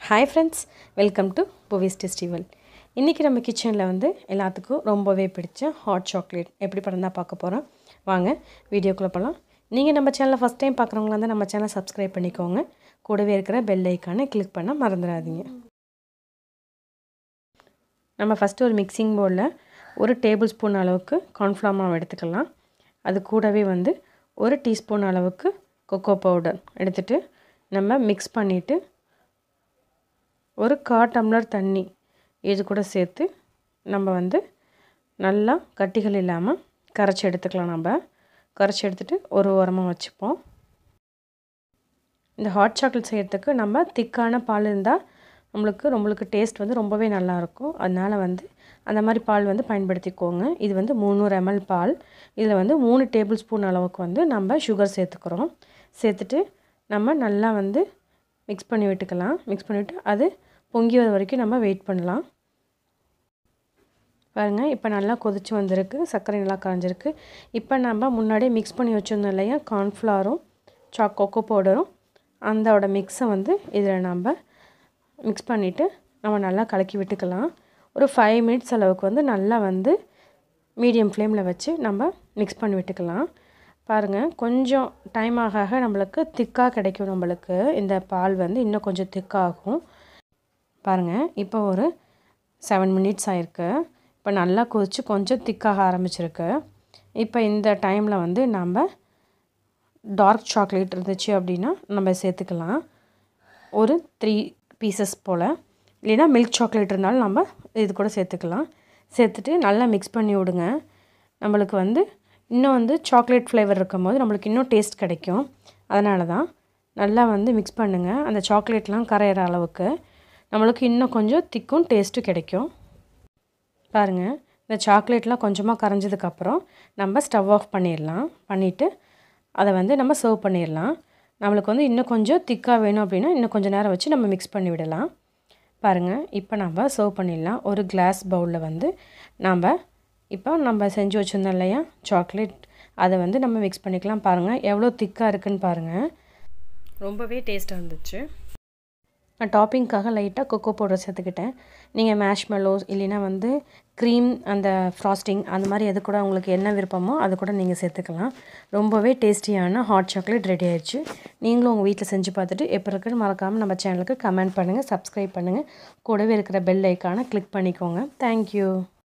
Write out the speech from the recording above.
Hi friends, welcome to Buvis Tasty World. இன்னைக்கு நம்ம கிச்சன்ல வந்து எல்லாத்துக்கும் ரொம்பவே பிடிச்ச ஹாட் சாக்லேட் எப்படி பண்ணா பார்க்க போறோம். வாங்க வீடியோக்குள்ள போலாம். நீங்க நம்ம சேனலை ஃபர்ஸ்ட் டைம் பார்க்கறவங்களா இருந்தா நம்ம சேனலை சப்ஸ்கிரைப் பண்ணிக்கோங்க. கூடவே இருக்கிற பெல் ஐகானை கிளிக் பண்ண மறந்துடாதீங்க. நம்ம ஃபர்ஸ்ட் ஒரு மிக்சிங் பவுல்ல 1 டேபிள்ஸ்பூன் அளவுக்கு கார்ன்ஃப்ளவர் மாவு எடுத்துக்கலாம். அது கூடவே வந்து 1 டீஸ்பூன் அளவுக்கு கோகோ பவுடர் எடுத்துட்டு நம்ம mix பண்ணிட்டு ஒரு 1/4 டம்ளர் தண்ணி இது கூட சேர்த்து நம்ம வந்து நல்லா கட்டிகள் இல்லாம கரைச்சு எடுத்துக்கலாம். நம்ம கரைச்சு எடுத்துட்டு ஒரு ஓரமா வச்சுப்போம். இந்த ஹாட் சாக்லேட் செய்யறதுக்கு நம்ம திக்கான பால் இருந்தா உங்களுக்கு டேஸ்ட் வந்து ரொம்பவே நல்லா இருக்கும். அதனால வந்து அந்த மாதிரி பால் வந்து பயன்படுத்திக்கோங்க. இது வந்து 300 ml பால். இதுல வந்து 3 டேபிள்ஸ்பூன் அளவுக்கு வந்து நம்ம சுகர் சேர்த்துக்கறோம். சேர்த்துட்டு நம்ம நல்லா வந்து mix பண்ணி விட்டுக்கலாம். mix பண்ணிட்டு அது பொங்கி வர வரைக்கும் நம்ம வெயிட் பண்ணலாம். பாருங்க இப்போ நல்லா கொதிச்சு வந்திருக்கு. சர்க்கரை நல்லா காஞ்சிருக்கு. இப்போ நம்ம முன்னாடியே mix பண்ணி வச்சிருந்தோம் இல்லையா கார்ன்ஃப்ளவரும் கோகோ பவுடரும் அதோட மிக்ஸை வந்து இதில் நம்ம mix பண்ணிட்டு நம்ம நல்லா கலக்கி விட்டுக்கலாம். ஒரு 5 மினிட்ஸ் அளவுக்கு வந்து நல்லா வந்து மீடியம் ஃப்ளேமில் வச்சு நம்ம mix பண்ணி விட்டுக்கலாம். பாருங்க கொஞ்சம் டைம் ஆக நமக்கு திக்கா கிடைக்கும். நமக்கு இந்த பால் வந்து இன்னும் கொஞ்சம் திக்காகும். பாருங்க இப்போ ஒரு 7 மினிட்ஸ் ஆயிருக்கு. இப்போ நல்லா கொதிச்சு கொஞ்சம் திக்காக ஆரம்பிச்சிருக்கு. இப்போ இந்த டைமில் வந்து நம்ம டார்க் சாக்லேட் இருந்துச்சு அப்படின்னா நம்ம சேர்த்துக்கலாம். ஒரு 3 பீசஸ் போல். இல்லைன்னா மில்க் சாக்லேட் இருந்தாலும் நம்ம இது கூட சேர்த்துக்கலாம். சேர்த்துட்டு நல்லா மிக்ஸ் பண்ணி விடுங்க. நம்மளுக்கு வந்து இன்னும் வந்து சாக்லேட் ஃப்ளேவர் இருக்கும்போது நம்மளுக்கு இன்னும் டேஸ்ட் கிடைக்கும். அதனால தான் நல்லா வந்து மிக்ஸ் பண்ணுங்கள். அந்த சாக்லேட்லாம் கரையிற அளவுக்கு நம்மளுக்கு இன்னும் கொஞ்சம் திக்கும் டேஸ்ட்டும் கிடைக்கும். பாருங்கள் இந்த சாக்லேட்லாம் கொஞ்சமாக கரைஞ்சதுக்கப்புறம் நம்ம ஸ்டவ் ஆஃப் பண்ணிடலாம். பண்ணிவிட்டு அதை வந்து நம்ம சர்வ் பண்ணிடலாம். நம்மளுக்கு வந்து இன்னும் கொஞ்சம் திக்காக வேணும் அப்படின்னா இன்னும் கொஞ்சம் நேரம் வச்சு நம்ம மிக்ஸ் பண்ணி விடலாம். பாருங்கள் இப்போ நம்ம சர்வ் பண்ணிடலாம். ஒரு கிளாஸ் பவுலில் வந்து நம்ம செஞ்சு வச்சுருந்தோம் இல்லையா சாக்லேட் அதை வந்து நம்ம மிக்ஸ் பண்ணிக்கலாம். பாருங்கள் எவ்வளோ திக்காக இருக்குன்னு பாருங்கள். ரொம்பவே டேஸ்ட்டாக இருந்துச்சு. நான் டாப்பிங்காக லைட்டாக கோகோ பவுடர் சேர்த்துக்கிட்டேன். நீங்கள் மேஷ்மெலோஸ் இல்லைன்னா வந்து க்ரீம் அந்த ஃப்ராஸ்டிங் அந்த மாதிரி எது கூட உங்களுக்கு என்ன விருப்பமோ அது கூட நீங்கள் சேர்த்துக்கலாம். ரொம்பவே டேஸ்டியான ஹாட் சாக்லேட் ரெடி ஆயிடுச்சு. நீங்களும் உங்கள் வீட்டில் செஞ்சு பார்த்துட்டு எப்படி இருக்குன்னு மறக்காமல் நம்ம சேனலுக்கு கமெண்ட் பண்ணுங்கள், சப்ஸ்கிரைப் பண்ணுங்கள். கூடவே இருக்கிற பெல் ஐக்கானை கிளிக் பண்ணிக்கோங்க. தேங்க்யூ.